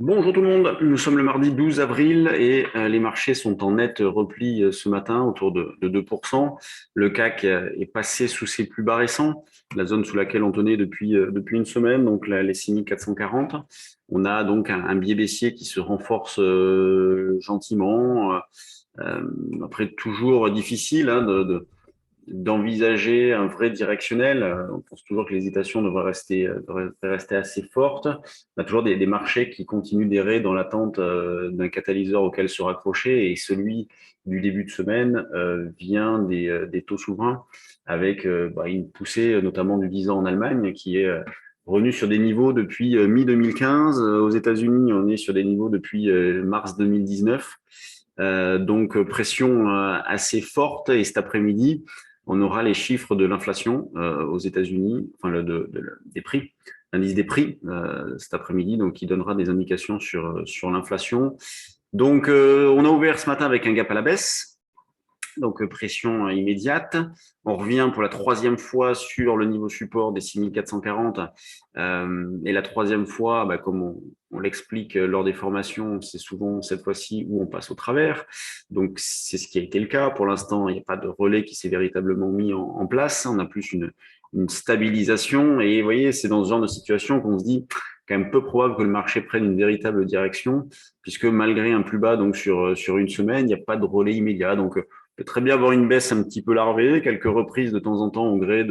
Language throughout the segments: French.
Bonjour tout le monde, nous sommes le mardi 12 avril et les marchés sont en net repli ce matin autour de 2%. Le CAC est passé sous ses plus bas récents, la zone sous laquelle on tenait depuis une semaine, donc les 6440. On a donc un biais baissier qui se renforce gentiment. Après, toujours difficile d'envisager un vrai directionnel. On pense toujours que l'hésitation devrait rester assez forte. On a toujours des marchés qui continuent d'errer dans l'attente d'un catalyseur auquel se raccrocher, et celui du début de semaine vient des taux souverains avec une poussée notamment du 10 ans en Allemagne qui est revenu sur des niveaux depuis mi-2015. Aux États-Unis, on est sur des niveaux depuis mars 2019. Donc pression assez forte, et cet après-midi, on aura les chiffres de l'inflation aux États-Unis, enfin des prix, l'indice des prix cet après-midi, donc qui donnera des indications sur l'inflation. Donc on a ouvert ce matin avec un gap à la baisse. Donc pression immédiate. On revient pour la troisième fois sur le niveau support des 6440. Et la troisième fois, comme on l'explique lors des formations, c'est souvent cette fois-ci où on passe au travers. Donc c'est ce qui a été le cas. Pour l'instant, il n'y a pas de relais qui s'est véritablement mis en place. On a plus une stabilisation. Et vous voyez, c'est dans ce genre de situation qu'on se dit quand même peu probable que le marché prenne une véritable direction, puisque malgré un plus bas donc sur une semaine, il n'y a pas de relais immédiat. Donc peut très bien avoir une baisse un petit peu larvée, quelques reprises de temps en temps au gré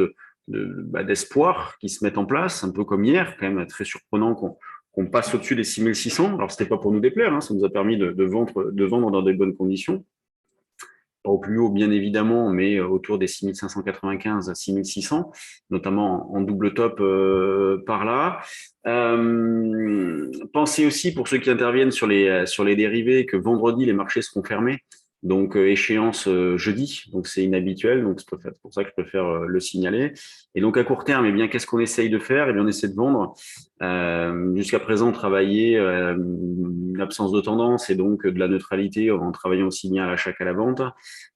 d'espoir qui se mettent en place, un peu comme hier, quand même très surprenant qu'on passe au-dessus des 6600. Alors, c'était pas pour nous déplaire, ça nous a permis de vendre dans des bonnes conditions. Pas au plus haut, bien évidemment, mais autour des 6595 à 6600, notamment en double top par là. Pensez aussi, pour ceux qui interviennent sur les dérivés, que vendredi, les marchés seront fermés. Donc, échéance jeudi, donc c'est inhabituel, donc c'est pour ça que je préfère le signaler. Et donc, à court terme, eh bien, qu'est-ce qu'on essaye de faire? Eh bien, on essaie de vendre. Jusqu'à présent, travailler une absence de tendance et donc de la neutralité en travaillant aussi bien à l'achat qu'à la vente.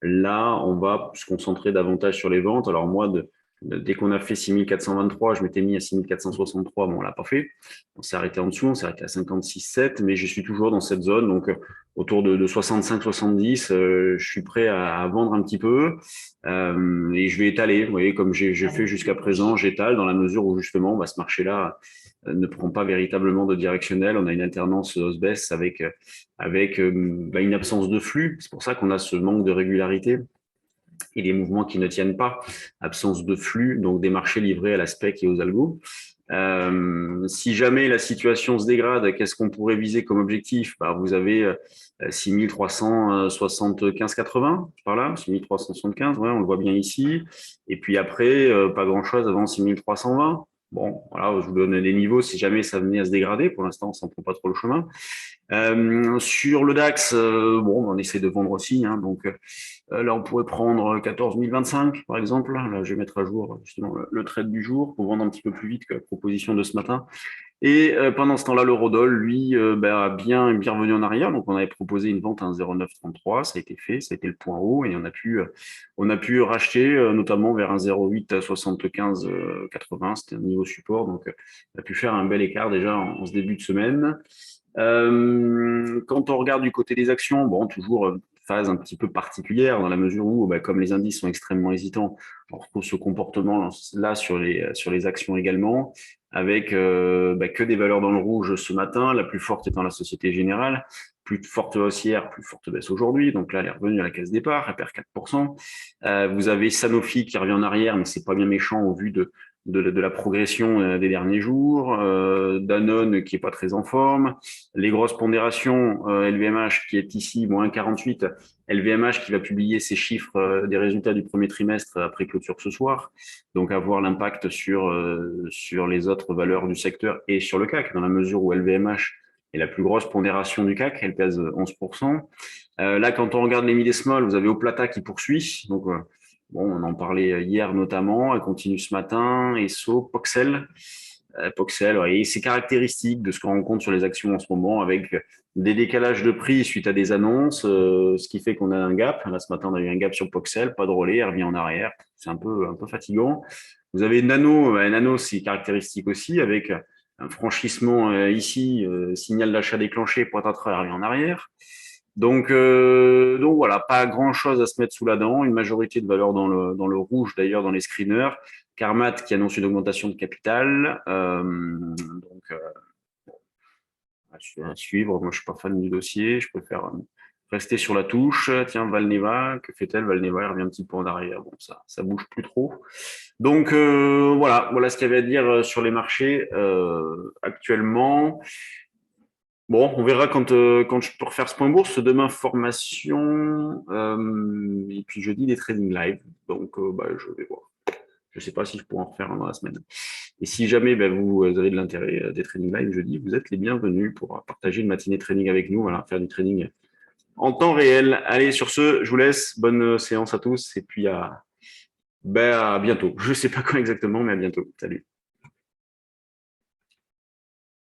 Là, on va se concentrer davantage sur les ventes. Alors moi, dès qu'on a fait 6423, je m'étais mis à 6463, bon, on l'a pas fait. On s'est arrêté en dessous, on s'est arrêté à 56,7, mais je suis toujours dans cette zone, donc autour de 65-70, je suis prêt à vendre un petit peu et je vais étaler. Vous voyez, comme j'ai fait jusqu'à présent, j'étale dans la mesure où justement, ce marché-là ne prend pas véritablement de directionnel. On a une alternance hausse-baisse avec une absence de flux. C'est pour ça qu'on a ce manque de régularité et des mouvements qui ne tiennent pas. Absence de flux, donc des marchés livrés à la spec et aux algos. Si jamais la situation se dégrade, qu'est-ce qu'on pourrait viser comme objectif? Vous avez 6375,80 par là, 6375, ouais, on le voit bien ici. Et puis après, pas grand-chose avant 6320. Bon, voilà, je vous donne les niveaux si jamais ça venait à se dégrader. Pour l'instant, ça ne prend pas trop le chemin. Sur le DAX, on essaie de vendre aussi, donc là on pourrait prendre 14 025 par exemple. Là, je vais mettre à jour justement le trade du jour pour vendre un petit peu plus vite que la proposition de ce matin. Et pendant ce temps-là, l'eurodoll, lui, a bien revenu en arrière. Donc, on avait proposé une vente à 1,0933, ça a été fait, ça a été le point haut, et on a pu racheter, notamment vers 1,0875 80, c'était un niveau support. Donc, on a pu faire un bel écart déjà en ce début de semaine. Quand on regarde du côté des actions, toujours phase un petit peu particulière dans la mesure où, comme les indices sont extrêmement hésitants, on retrouve ce comportement-là sur les actions également, avec que des valeurs dans le rouge ce matin, la plus forte étant la Société Générale, plus forte haussière, plus forte baisse aujourd'hui. Donc là, elle est revenue à la case départ, elle perd 4%. Vous avez Sanofi qui revient en arrière, mais c'est pas bien méchant au vu de la progression des derniers jours, Danone qui est pas très en forme, les grosses pondérations, LVMH qui est ici, moins 48, LVMH qui va publier ses chiffres des résultats du premier trimestre après clôture ce soir, donc avoir l'impact sur les autres valeurs du secteur et sur le CAC, dans la mesure où LVMH est la plus grosse pondération du CAC, elle pèse 11%. Là, quand on regarde les mid et small, vous avez Oplata qui poursuit, donc on en parlait hier notamment, elle continue ce matin, ESSO, Poxel. Poxel, ouais, et c'est caractéristique de ce qu'on rencontre sur les actions en ce moment, avec des décalages de prix suite à des annonces, ce qui fait qu'on a un gap. Là, ce matin, on a eu un gap sur Poxel, pas de relais, elle revient en arrière. C'est un peu fatigant. Vous avez Nano, Nano, c'est caractéristique aussi, avec un franchissement ici, signal d'achat déclenché, pointe à travers et en arrière. Donc voilà, pas grand-chose à se mettre sous la dent. Une majorité de valeurs dans le rouge d'ailleurs dans les screeners. Carmat qui annonce une augmentation de capital. À suivre. Moi, je suis pas fan du dossier. Je préfère rester sur la touche. Tiens, Valneva, que fait-elle? Valneva, elle revient un petit peu en arrière. Bon, ça bouge plus trop. Donc voilà ce qu'il y avait à dire sur les marchés actuellement. Bon, on verra quand je peux refaire ce point bourse. Demain, formation, et puis jeudi, des trading live. Donc, bah, je vais voir. Je ne sais pas si je pourrai en refaire un dans la semaine. Et si jamais ben, vous avez de l'intérêt des trading live jeudi, vous êtes les bienvenus pour partager une matinée trading avec nous. Voilà, faire du trading en temps réel. Allez, sur ce, je vous laisse. Bonne séance à tous. Et puis à bientôt. Je ne sais pas quand exactement, mais à bientôt. Salut.